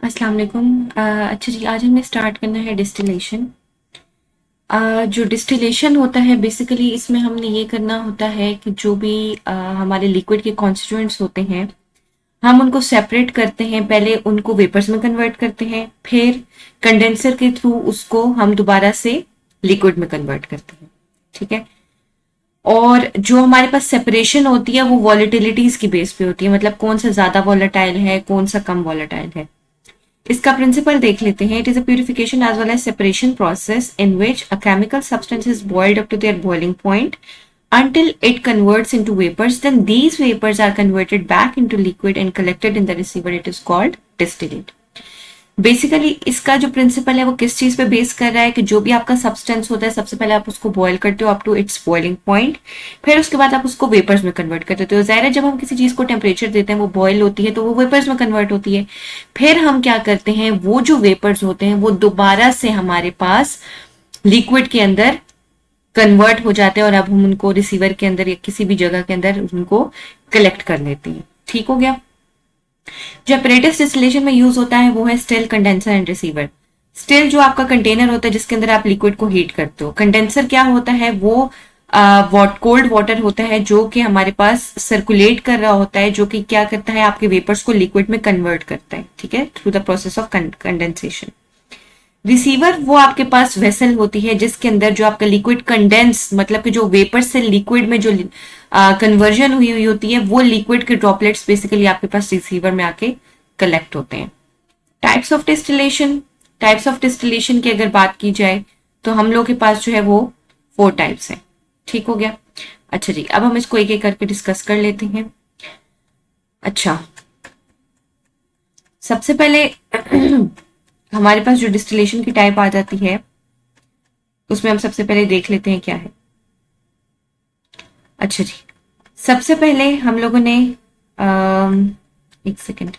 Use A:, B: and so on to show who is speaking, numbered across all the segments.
A: अस्सलाम वालेकुम। अच्छा जी, आज हमें स्टार्ट करना है डिस्टिलेशन। जो डिस्टिलेशन होता है बेसिकली इसमें हमने ये करना होता है कि जो भी हमारे लिक्विड के कॉन्स्टिट्यूएंट्स होते हैं हम उनको सेपरेट करते हैं। पहले उनको वेपर्स में कन्वर्ट करते हैं, फिर कंडेंसर के थ्रू उसको हम दोबारा से लिक्विड में कन्वर्ट करते हैं। ठीक है। और जो हमारे पास सेपरेशन होती है वो वॉलेटिलिटीज की बेस पे होती है, मतलब कौन सा ज्यादा वॉलेटाइल है कौन सा कम वॉलेटाइल है। इसका प्रिंसिपल देख लेते हैं। It is a purification as well as separation process in which a chemical substance is boiled up to their boiling point until it converts into vapors. Then these vapors are converted back into liquid and collected in the receiver. It is called distillate. Basically इसका जो principal है वो किस चीज पे base कर रहा है कि जो भी आपका सब्सटेंस होता है सबसे पहले आप उसको बॉयल करते हो up to its boiling point, फिर उसके बाद आप उसको वेपर्स में कन्वर्ट कर देते हो। जाहिर है जब हम किसी चीज को टेम्परेचर देते हैं वो बॉयल होती है तो वो वेपर्स में कन्वर्ट होती है। फिर हम क्या करते हैं, वो जो वेपर्स होते हैं वो दोबारा से हमारे पास लिक्विड के अंदर कन्वर्ट हो जाते हैं और अब हम उनको रिसीवर के अंदर या किसी भी जगह के अंदर उनको कलेक्ट कर लेते हैं। ठीक हो गया। जो अपरेटस डिस्टिलेशन में यूज होता है वो है still, condenser and receiver. Still जो आपका कंटेनर होता है जिसके अंदर आप लिक्विड को हीट करते हो। कंडेंसर क्या होता है, वो कोल्ड वाटर होता है जो कि हमारे पास सर्कुलेट कर रहा होता है, जो कि क्या करता है आपके वेपर्स को लिक्विड में कन्वर्ट करता है। ठीक है, through the process of condensation. Receiver वो आपके पास वेसल होती है जिसके अंदर जो आपका लिक्विड कंडेंस, मतलब कि जो वेपर से लिक्विड में जो कन्वर्जन हुई हुई होती है वो लिक्विड के ड्रॉपलेट्स बेसिकली आपके पास रिसीवर में आके कलेक्ट होते हैं। Types of distillation. Types of distillation की अगर बात की जाए तो हम लोग के पास जो है वो 4 टाइप्स हैं। ठीक हो गया। अच्छा जी, अब हम इसको एक एक करके डिस्कस कर लेते हैं। अच्छा, सबसे पहले हमारे पास जो डिस्टिलेशन की टाइप आ जाती है उसमें हम सबसे पहले देख लेते हैं क्या है। अच्छा जी, सबसे पहले हम लोगों ने एक सेकेंड,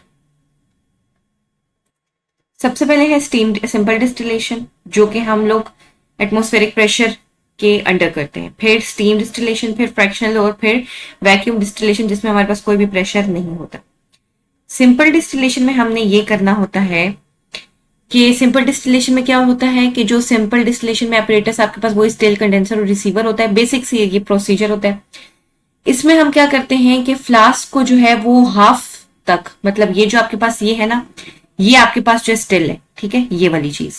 A: सबसे पहले है स्टीम्ड सिंपल डिस्टिलेशन जो कि हम लोग एटमॉस्फेरिक प्रेशर के अंडर करते हैं। फिर स्टीम डिस्टिलेशन, फिर फ्रैक्शनल और फिर वैक्यूम डिस्टिलेशन जिसमें हमारे पास कोई भी प्रेशर नहीं होता। सिंपल डिस्टिलेशन में हमने ये करना होता है कि सिंपल डिस्टिलेशन में क्या होता है कि जो सिंपल डिस्टिलेशन में अपरेटस आपके पास वो स्टिल, कंडेंसर और रिसीवर होता है। बेसिक सी ये प्रोसीजर होता है। इसमें हम क्या करते हैं कि फ्लास्क को जो है वो हाफ तक, मतलब ये जो आपके पास ये है ना, ये आपके पास जो स्टिल है, ठीक है, ये वाली चीज,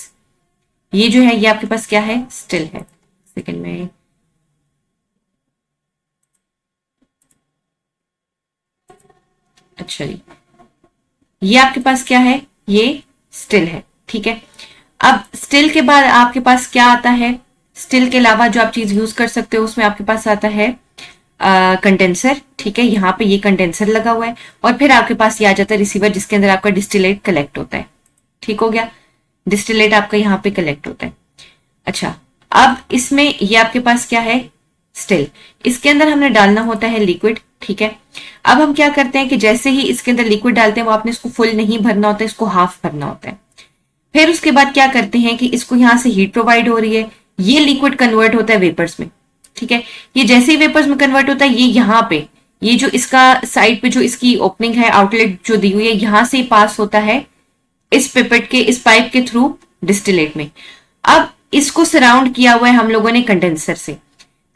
A: ये जो है ये आपके पास क्या है, स्टिल है। सेकंड में अच्छा जी, ये आपके पास क्या है, ये स्टिल है। ठीक है। अब स्टिल के बाद आपके पास क्या आता है, स्टिल के अलावा जो आप चीज यूज कर सकते हो उसमें आपके पास आता है कंडेंसर। ठीक है, यहाँ पे ये कंडेंसर लगा हुआ है और फिर आपके पास ये आ जाता है रिसीवर जिसके अंदर आपका डिस्टिलेट कलेक्ट होता है। ठीक हो गया, डिस्टिलेट आपका यहाँ पे कलेक्ट होता है। अच्छा, अब इसमें ये आपके पास क्या है, स्टिल, इसके अंदर हमने डालना होता है लिक्विड। ठीक है। अब हम क्या करते हैं कि जैसे ही इसके अंदर लिक्विड डालते हैं वो आपने इसको फुल नहीं भरना होता है, इसको हाफ भरना होता है। फिर उसके बाद क्या करते हैं कि इसको यहां से हीट प्रोवाइड हो रही है, ये लिक्विड कन्वर्ट होता है वेपर्स में। ठीक है, ये जैसे ही वेपर्स में कन्वर्ट होता है ये यहाँ पे, ये जो इसका साइड पे जो इसकी ओपनिंग है, आउटलेट जो दी हुई है, यहां से पास होता है इस पिपेट के, इस पाइप के थ्रू डिस्टिलेट में। अब इसको सराउंड किया हुआ है हम लोगों ने कंडेंसर से।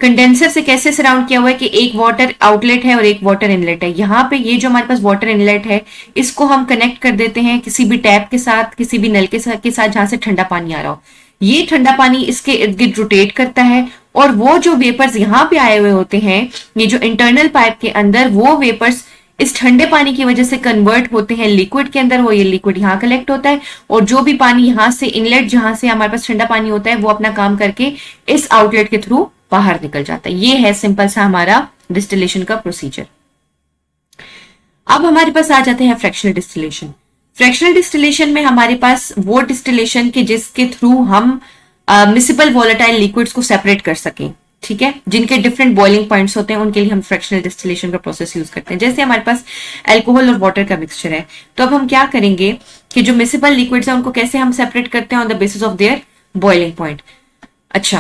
A: कंडेंसर से कैसे सराउंड किया हुआ है कि एक वाटर आउटलेट है और एक वाटर इनलेट है। यहाँ पे ये जो हमारे पास वाटर इनलेट है इसको हम कनेक्ट कर देते हैं किसी भी टैप के साथ, किसी भी नल के साथ जहां से ठंडा पानी आ रहा हो। ये ठंडा पानी इसके इर्द गिर्द रोटेट करता है और वो जो वेपर्स यहाँ पे आए हुए होते हैं, ये जो इंटरनल पाइप के अंदर, वो वेपर्स इस ठंडे पानी की वजह से कन्वर्ट होते हैं लिक्विड के अंदर। वो ये लिक्विड यहाँ कलेक्ट होता है और जो भी पानी यहाँ से इनलेट, जहां से हमारे पास ठंडा पानी होता है, वो अपना काम करके इस आउटलेट के थ्रू बाहर निकल जाता है। ये है सिंपल सा हमारा डिस्टिलेशन का प्रोसीजर। अब हमारे पास आ जाते हैं फ्रैक्शनल डिस्टिलेशन। फ्रैक्शनल डिस्टिलेशन में हमारे पास वो डिस्टिलेशन के जिसके थ्रू हम मिसिबल वॉलेटाइल लिक्विड्स को सेपरेट कर सकें। ठीक है, जिनके डिफरेंट बॉइलिंग पॉइंट्स होते हैं उनके लिए हम फ्रैक्शनल डिस्टिलेशन का प्रोसेस यूज करते हैं। जैसे हमारे पास अल्कोहल और वाटर का मिक्सचर है, तो अब हम क्या करेंगे कि जो मिसिबल लिक्विड्स है उनको कैसे हम सेपरेट करते हैं, on the basis of their boiling point. अच्छा,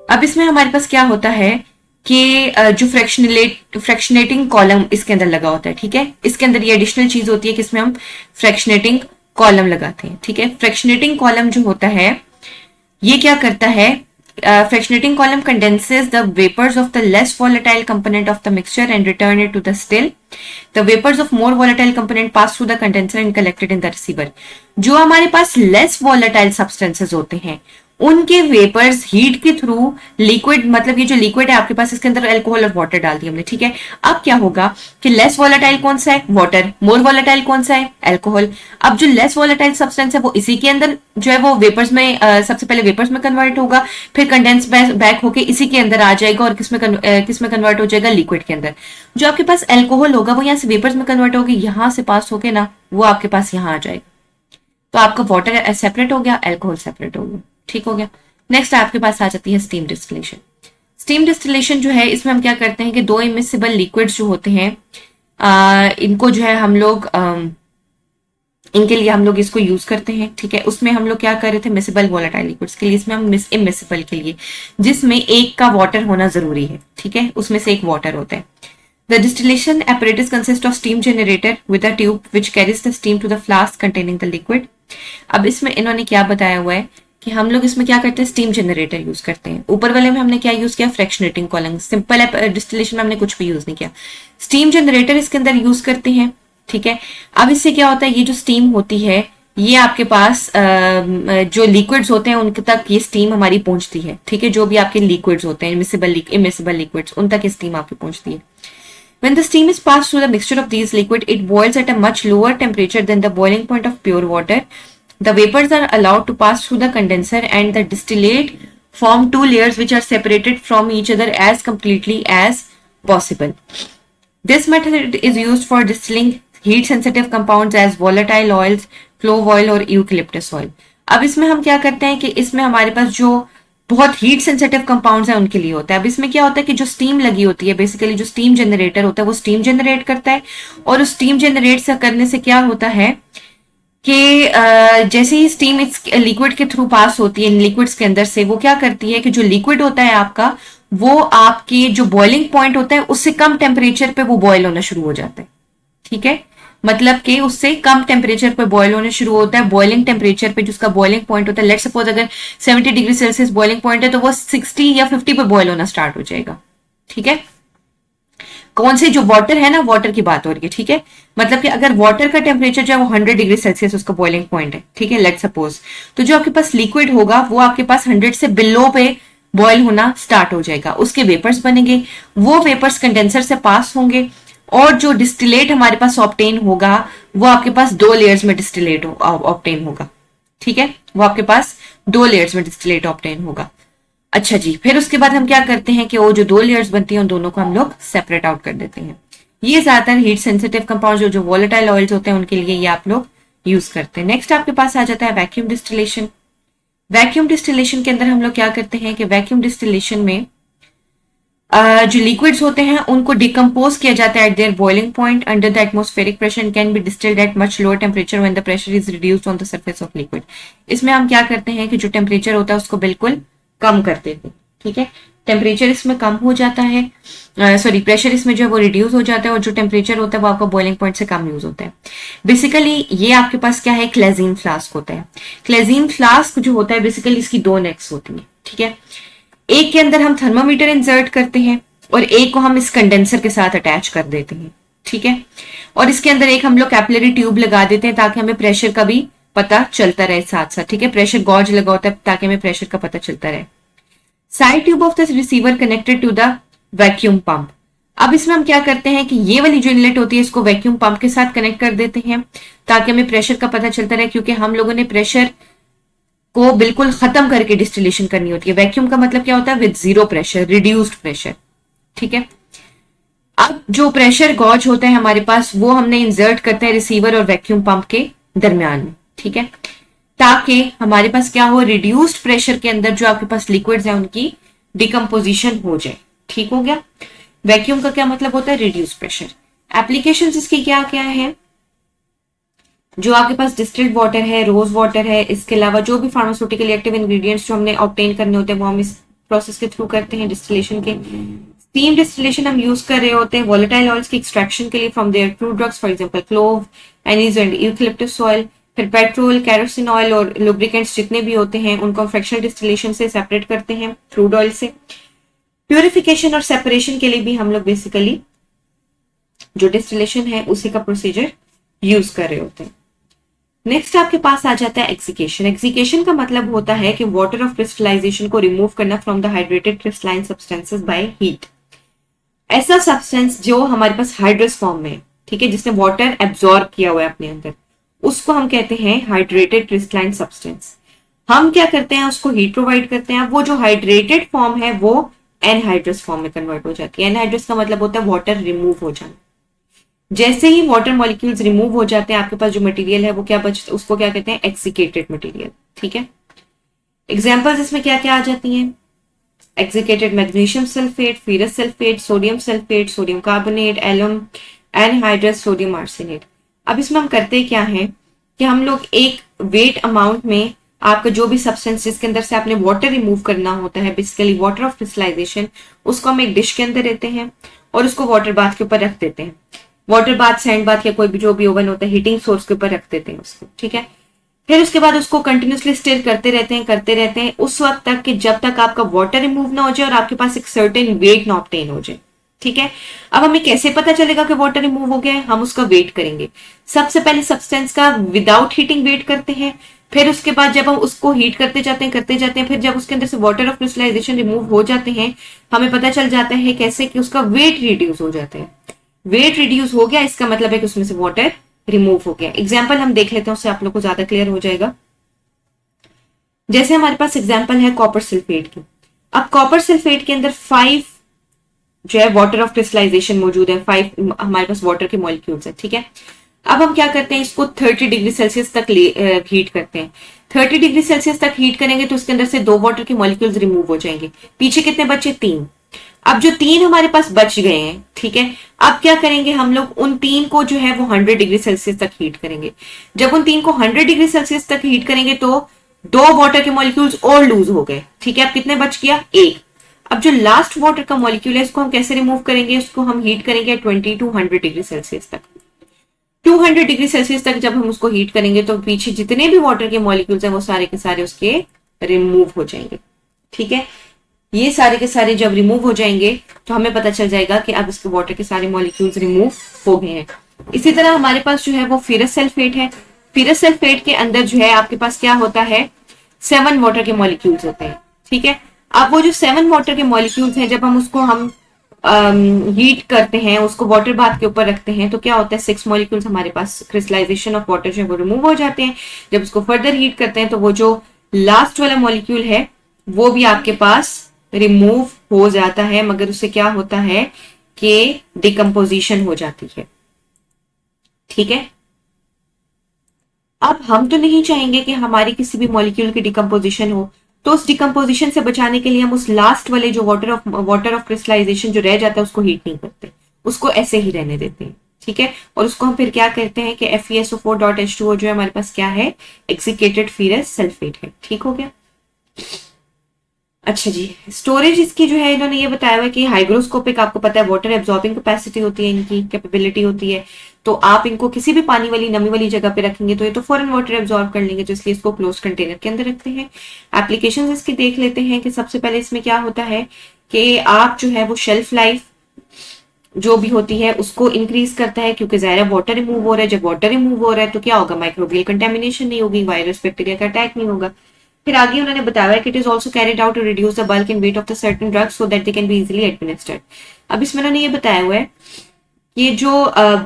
A: अब इसमें हमारे पास क्या होता है कि जो फ्रैक्शनेटिंग कॉलम इसके अंदर लगा होता है। ठीक है, इसके अंदर ये एडिशनल चीज होती है कि इसमें हम फ्रैक्शनेटिंग कॉलम लगाते हैं, ठीक है। फ्रैक्शनेटिंग कॉलम जो होता है ये क्या करता है, fractionating column condenses the vapors of the less volatile component of the mixture and return it to the still. The vapors of more volatile component pass through the condenser and collected in the receiver. जो हमारे पास less volatile substances होते हैं उनके vapours heat के through liquid, मतलब ये जो liquid है आपके पास इसके अंदर अल्कोहल और वाटर डाल दिया हमने, ठीक है। अब क्या होगा कि लेस वॉलेटाइल कौन सा है, वाटर, मोर वॉलेटाइल कौन सा है, अल्कोहल। अब जो लेस वॉलेटाइल सब्सटेंस है वो इसी के अंदर जो है वो वेपर्स में सबसे पहले वेपर्स में कन्वर्ट होगा, फिर कंडेंस बैक होके इसी के अंदर आ जाएगा और किसमें कन्वर्ट हो जाएगा, लिक्विड के अंदर। जो आपके पास अल्कोहल होगा वो यहाँ से वेपर्स में कन्वर्ट होगी, यहां से पास होके ना वो आपके पास यहाँ आ जाएगा। तो आपका वाटर सेपरेट हो गया, अल्कोहल सेपरेट हो गया, ठीक हो गया। नेक्स्ट आपके पास आ जाती है स्टीम डिस्टिलेशन। स्टीम डिस्टिलेशन जो है इसमें हम क्या करते हैं कि दो इमिसिबल लिक्विड्स जो होते हैं इनको जो है हम लोग इनके लिए हम लोग इसको यूज करते हैं, ठीक है। उसमें हम लोग क्या कर रहे थे, मिसिबल वोलेटाइल लिक्विड्स के लिए, इसमें हम इमिसिबल के लिए जिसमें एक का वाटर होना जरूरी है, ठीक है, उसमें से एक वाटर होता है। The distillation apparatus consists of steam generator with a tube which carries the steam to the flask containing the liquid. अब इसमें इन्होंने क्या बताया हुआ है कि हम लोग इसमें क्या करते हैं, स्टीम जनरेटर यूज करते हैं। ऊपर वाले में हमने क्या यूज किया, फ्रैक्शनेटिंग कॉलम। सिंपल डिस्टिलेशन में हमने कुछ भी यूज नहीं किया, स्टीम जनरेटर इसके अंदर यूज करते हैं, ठीक है। अब इससे क्या होता है, ये जो स्टीम होती है ये आपके पास जो लिक्विड्स होते हैं उनके तक ये स्टीम हमारी पहुंचती है, ठीक है। जो भी आपके लिक्विड्स होते हैं इमिसिबल लिक्विड्स उन तक ये स्टीम आपकी पहुंचती है। When the steam is passed through the mixture of these liquid, it boils at a much lower temperature than the boiling point of pure water. The vapors are allowed to pass through the condenser and the distillate form two layers which are separated from each other as completely as possible. This method is used for distilling heat sensitive compounds as volatile oils, clove oil और eucalyptus oil. अब इसमें हम क्या करते हैं कि इसमें हमारे पास जो बहुत हीट सेंसिटिव कंपाउंड्स है उनके लिए होता है। अब इसमें क्या होता है कि जो स्टीम लगी होती है, बेसिकली जो स्टीम जनरेटर होता है वो स्टीम जनरेट करता है, और उस स्टीम जनरेट से करने से क्या होता है कि जैसे ही स्टीम इस लिक्विड के थ्रू पास होती है लिक्विड्स के अंदर से, वो क्या करती है कि जो लिक्विड होता है आपका वो आपके जो बॉइलिंग पॉइंट होता है उससे कम टेम्परेचर पे वो बॉयल होना शुरू हो जाता है, ठीक है। मतलब कि उससे कम टेम्परेचर पे बॉयल होने शुरू होता है। बॉइलिंग टेम्परेचर पे जिसका बॉइलिंग पॉइंट होता है, लेट सपोज अगर 70 डिग्री सेल्सियस बॉइलिंग पॉइंट है तो वो 60 या 50 पे बॉयल होना स्टार्ट हो जाएगा, ठीक है। कौन से जो वाटर है ना, वाटर की बात हो रही है, ठीक है। मतलब कि अगर वाटर का टेम्परेचर जो है वो 100 डिग्री सेल्सियस उसका बॉइलिंग पॉइंट है, ठीक है, लेट सपोज, तो जो आपके पास लिक्विड होगा वो आपके पास 100 से बिलो पे बॉयल होना स्टार्ट हो जाएगा। उसके वेपर्स बनेंगे, वो वेपर्स कंडेंसर से पास होंगे और जो डिस्टिलेट हमारे पास ऑब्टेन होगा वो आपके पास दो लेयर्स में डिस्टिलेट ऑब्टेन होगा, ठीक है। वो आपके पास दो लेयर्स में डिस्टिलेट ऑब्टेन होगा। अच्छा जी, फिर उसके बाद हम क्या करते हैं कि वो जो दो लेयर्स बनती हैं उन दोनों को हम लोग सेपरेट आउट कर देते हैं। ये ज्यादातर हीट सेंसिटिव कंपाउंड जो वोलेटाइल ऑयल्स होते हैं उनके लिए ये आप लोग यूज करते हैं। नेक्स्ट आपके पास आ जाता है वैक्यूम डिस्टिलेशन। वैक्यूम डिस्टिलेशन के अंदर हम लोग क्या करते हैं कि वैक्यूम डिस्टिलेशन में जो लिक्विड्स होते हैं उनको डिकम्पोज किया जाता है eight there boiling point under the atmospheric pressure and can be distilled eight much lower temperature when the pressure is reduced on the surface of liquid. इसमें हम क्या करते हैं कि जो टेम्परेचर होता है उसको बिल्कुल कम कर देते हैं, ठीक है। टेम्परेचर इसमें कम हो जाता है, प्रेशर इसमें जो है वो रिड्यूस हो जाता है और जो टेम्परेचर होता है वो आपका बॉइलिंग पॉइंट से कम यूज होता है। बेसिकली ये आपके पास क्या है, क्लेजीन फ्लास्क होता है। क्लेजीन फ्लास्क जो होता है बेसिकली इसकी दो नेक्स होती है, ठीक है। एक के अंदर हम थर्मोमीटर इंसर्ट करते हैं और एक को हम इस कंडेंसर के साथ अटैच कर देते हैं, ठीक है। और इसके अंदर एक हम लोग कैपिलरी ट्यूब लगा देते हैं ताकि हमें प्रेशर का भी पता चलता रहे साथ साथ, ठीक है। प्रेशर गॉज लगा होता है ताकि हमें प्रेशर का पता चलता रहे। Side tube of the receiver connected to the vacuum pump. अब इसमें हम क्या करते हैं कि ये वाली जो इनलेट होती है इसको वैक्यूम पंप के साथ कनेक्ट कर देते हैं ताकि हमें प्रेशर का पता चलता रहे, क्योंकि हम लोगों ने प्रेशर को बिल्कुल खत्म करके डिस्टिलेशन करनी होती है। वैक्यूम का मतलब क्या होता है, with zero pressure, reduced pressure, ठीक है। अब जो प्रेशर गॉज होता है हमारे पास वो हमने इंसर्ट करते हैं रिसीवर और वैक्यूम पंप के दरमियान में, ठीक है, ताकि हमारे पास क्या हो, रिड्यूस्ड प्रेशर के अंदर जो आपके पास लिक्विड्स है उनकी डिकम्पोजिशन हो जाए, ठीक हो गया। वैक्यूम का क्या मतलब होता है, रिड्यूस्ड प्रेशर। एप्लीकेशंस इसकी क्या क्या है, जो आपके पास डिस्टिल्ड वाटर है, रोज वाटर है, इसके अलावा जो भी फार्मास्यूटिकल एक्टिव इंग्रेडिएंट्स जो हमने ऑब्टेन करने होते हैं वो हम इस प्रोसेस के थ्रू करते हैं डिस्टिलेशन के। स्टीम डिस्टिलेशन हम यूज कर रहे होते हैं वोलेटाइल ऑयल्स की एक्सट्रैक्शन के लिए from their crude drugs, for example clove, anise and eucalyptus oil. फिर पेट्रोल, केरोसिन ऑयल और लुब्रिकेंट्स जितने भी होते हैं उनको फ्रैक्शनल डिस्टिलेशन से सेपरेट करते हैं क्रूड ऑयल से। प्यूरिफिकेशन और सेपरेशन के लिए भी हम लोग बेसिकली जो डिस्टिलेशन है उसी का प्रोसीजर यूज कर रहे होते हैं। नेक्स्ट आपके पास आ जाता है एक्सिकेशन। एक्सिकेशन का मतलब होता है कि वाटर ऑफ क्रिस्टलाइजेशन को रिमूव करना from the hydrated crystalline substances by heat. ऐसा सब्सटेंस जो हमारे पास हाइड्रस फॉर्म में, ठीक है, जिसने वाटर एब्जॉर्ब किया हुआ है अपने अंदर, उसको हम कहते हैं हाइड्रेटेड क्रिस्टलाइन सब्सटेंस। हम क्या करते हैं, उसको हीट प्रोवाइड करते हैं। वो जो हाइड्रेटेड फॉर्म है वो एनहाइड्रस फॉर्म में कन्वर्ट हो जाती है। एनहाइड्रस का मतलब होता है वाटर रिमूव हो जाना। जैसे ही वाटर मॉलिक्यूल्स रिमूव हो जाते हैं, आपके पास जो मटेरियल है वो क्या बचता है, उसको क्या कहते हैं, एक्सिकेटेड मटेरियल। ठीक है, एग्जांपल्स इसमें क्या क्या आ जाती हैं, exsiccated magnesium sulphate, ferrous sulphate, sodium sulphate, sodium carbonate, alum anhydrous, sodium arsenate. अब इसमें हम करते क्या है कि हम लोग एक वेट अमाउंट में आपका जो भी सब्सटेंस जिसके अंदर से आपने वाटर रिमूव करना होता है, बेसिकली वाटर ऑफ क्रिस्टलाइजेशन, उसको हम एक डिश के अंदर लेते हैं और उसको वाटर बाथ के ऊपर रख देते हैं। वाटर बाथ, सैंड बाथ या कोई भी जो भी ओवन होता है, हीटिंग सोर्स के ऊपर रख देते हैं उसको। ठीक है, फिर उसके बाद उसको कंटिन्यूसली स्टिर करते रहते हैं उस वक्त तक कि जब तक आपका वाटर रिमूव ना हो जाए और आपके पास एक सर्टेन वेट ना ऑब्टेन हो जाए। ठीक है, अब हमें कैसे पता चलेगा कि वाटर रिमूव हो गया है, हम उसका वेट करेंगे। सबसे पहले सब्सटेंस का विदाउट हीटिंग वेट करते हैं, फिर उसके बाद जब हम उसको हीट करते जाते हैं, फिर जब उसके अंदर से वाटर ऑफ क्रिस्टलाइजेशन रिमूव हो जाते हैं, हमें पता चल जाता है कैसे कि उसका वेट रिड्यूस हो जाता है। वेट रिड्यूस हो गया, इसका मतलब है कि उसमें से वाटर रिमूव हो गया। एग्जाम्पल हम देख लेते हैं, उससे आप लोग को ज्यादा क्लियर हो जाएगा। जैसे हमारे पास एग्जाम्पल है कॉपर सल्फेट की। अब कॉपर सल्फेट के अंदर 5 जो है वाटर ऑफ क्रिस्टलाइजेशन मौजूद है, 5 हमारे पास वाटर के मॉलिक्यूल्स है। ठीक है, अब हम क्या करते हैं, इसको 30 डिग्री सेल्सियस तक हीट करते हैं। 30 डिग्री सेल्सियस तक हीट करेंगे तो उसके अंदर से 2 वाटर के मॉलिक्यूल्स रिमूव हो जाएंगे। पीछे कितने बचे, 3। अब जो 3 हमारे पास बच गए हैं, ठीक है, अब क्या करेंगे हम लोग, उन 3 को जो है वो 100 डिग्री सेल्सियस तक हीट करेंगे। जब उन 3 को 100 डिग्री सेल्सियस तक हीट करेंगे तो 2 वाटर के मॉलिक्यूल्स और लूज हो गए। ठीक है, अब कितने बच गया, 1। अब जो लास्ट वाटर का मॉलिक्यूल है इसको हम कैसे रिमूव करेंगे, उसको हम हीट करेंगे 20 to 100 डिग्री सेल्सियस तक। 200 डिग्री सेल्सियस तक जब हम उसको हीट करेंगे तो पीछे जितने भी वाटर के मॉलिक्यूल्स हैं वो सारे के सारे उसके रिमूव हो जाएंगे। ठीक है, ये सारे के सारे जब रिमूव हो जाएंगे तो हमें पता चल जाएगा कि अब इसके वाटर के सारे मॉलिक्यूल्स रिमूव हो गए हैं। इसी तरह हमारे पास जो है वो फेरस सल्फेट है। फेरस सल्फेट के अंदर जो है आपके पास क्या होता है, 7 वाटर के मॉलिक्यूल्स होते हैं। ठीक है, अब वो जो 7 वाटर के मॉलिक्यूल्स हैं, जब हम उसको हम हीट करते हैं, उसको वाटर बाथ के ऊपर रखते हैं तो क्या होता है, 6 मॉलिक्यूल्स हमारे पास क्रिस्टलाइजेशन ऑफ वाटर जो है वो रिमूव हो जाते हैं। जब उसको फर्दर हीट करते हैं तो वो जो लास्ट वाला मॉलिक्यूल है वो भी आपके पास रिमूव हो जाता है, मगर उससे क्या होता है कि डिकम्पोजिशन हो जाती है। ठीक है, अब हम तो नहीं चाहेंगे कि हमारी किसी भी मॉलिक्यूल की डिकम्पोजिशन हो, तो उस डिकम्पोजिशन से बचाने के लिए हम उस लास्ट वाले जो वाटर ऑफ क्रिस्टलाइजेशन जो रह जाता है उसको हीट नहीं करते, उसको ऐसे ही रहने देते हैं। ठीक है, और उसको हम फिर क्या कहते हैं कि FeSO4.H2O जो है हमारे पास क्या है, एक्सिकेटेड फेरस सल्फेट है। ठीक हो गया। अच्छा जी, स्टोरेज इसकी जो है इन्होंने ये बताया हुआ है कि हाइग्रोस्कोपिक, आपको पता है वाटर एब्जॉर्बिंग कैपेसिटी होती है, इनकी कैपेबिलिटी होती है। तो आप इनको किसी भी पानी वाली, नमी वाली जगह पे रखेंगे तो ये तो फॉरन वाटर एब्जॉर्ब कर लेंगे, तो इसलिए इसको क्लोज कंटेनर के अंदर रखते हैं। एप्लीकेशंस इसकी देख लेते हैं कि सबसे पहले इसमें क्या होता है कि आप जो है वो शेल्फ लाइफ जो भी होती है उसको इंक्रीज करता है, क्योंकि ज़ाहिर वाटर रिमूव हो रहा है। जब वाटर रिमूव हो रहा है तो क्या होगा, माइक्रोबियल कंटेमिनेशन नहीं होगी, वायरस बैक्टीरिया का अटैक नहीं होगा। फिर आगे उन्होंने बताया कि it is also carried out to reduce the bulk and weight of the certain drugs so that they can be easily administered. अब इसमें उन्होंने ये बताया हुआ है ये जो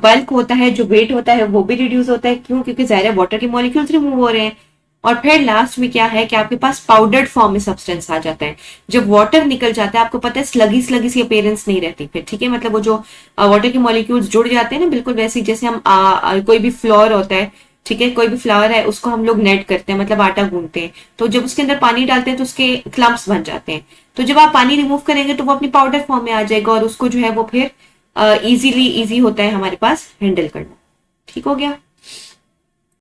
A: बल्क होता है, जो वेट होता है वो भी रिड्यूस होता है। क्यों, क्योंकि ज़ाहिर वाटर के मॉलिक्यूल्स रिमूव हो रहे हैं। और फिर लास्ट में क्या है कि आपके पास पाउडर्ड फॉर्म में सब्सटेंस आ जाता है। जब वाटर निकल जाता है आपको पता है स्लगी स्लगी सी अपीयरेंस नहीं रहती फिर। ठीक है, मतलब वो जो वाटर के मॉलिक्यूल्स जुड़ जाते हैं ना, बिल्कुल वैसे जैसे हम कोई भी फ्लोर होता है, ठीक है, कोई भी फ्लावर है उसको हम लोग नेट करते हैं, मतलब आटा गूंथते हैं, तो जब उसके अंदर पानी डालते हैं तो उसके क्लम्प्स बन जाते हैं। तो जब आप पानी रिमूव करेंगे तो वो अपनी पाउडर फॉर्म में आ जाएगा और उसको जो है वो फिर इजी होता है हमारे पास हैंडल करना। ठीक हो गया।